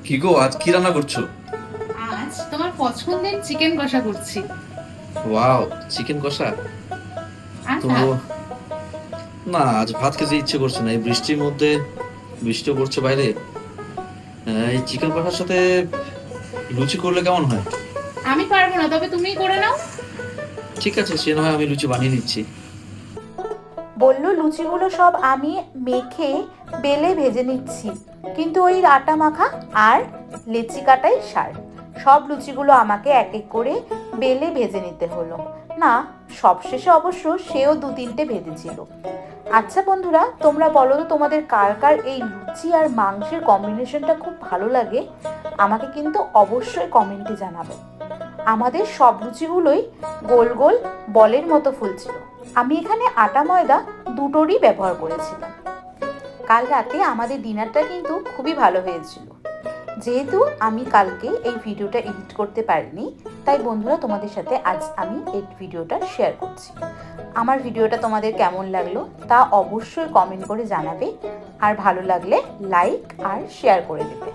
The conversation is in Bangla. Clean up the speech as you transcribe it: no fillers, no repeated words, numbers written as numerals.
কি গো, আজ কি রান্না করছো? আজ তোমার পছন্দের চিকেন কষা করছি। ওয়াও, চিকেন কষা। আর তো ভাত। না, আজ ভাত খেতে ইচ্ছে করছে না এই বৃষ্টির মধ্যে। বৃষ্টিও পড়ছে বাইরে। এই চিকেন কষার সাথে লুচি করলে কেমন হয়? আমি পারবো না, তবে তুমিই করে নাও। ঠিক আছে, সে না হয় আমি লুচি বানিয়ে নিচ্ছি। বলল লুচিগুলো সব আমি মেখে বেলে ভেজে নিচ্ছি, কিন্তু ওই আটা মাখা আর লেচি কাটাই সার। সব লুচিগুলো আমাকে এক এক করে বেলে ভেজে নিতে হলো। না, সবশেষে অবশ্য সেও দু তিনটে ভেজেছিল। আচ্ছা বন্ধুরা, তোমরা বলো তো তোমাদের কার কার এই লুচি আর মাংসের কম্বিনেশনটা খুব ভালো লাগে? আমাকে কিন্তু অবশ্যই কমেন্টে জানাবে। আমাদের সব লুচিগুলোই গোল গোল বলের মতো ফুলছিল। আমি এখানে আটা ময়দা দুটোরই ব্যবহার করেছিলাম। কাল রাতে আমাদের ডিনারটা কিন্তু খুবই ভালো হয়েছিল। যেহেতু আমি কালকে এই ভিডিওটা এডিট করতে পারিনি, তাই বন্ধুরা তোমাদের সাথে আজ আমি এই ভিডিওটা শেয়ার করছি। আমার ভিডিওটা তোমাদের কেমন লাগলো তা অবশ্যই কমেন্ট করে জানাবে, আর ভালো লাগলে লাইক আর শেয়ার করে দেবে।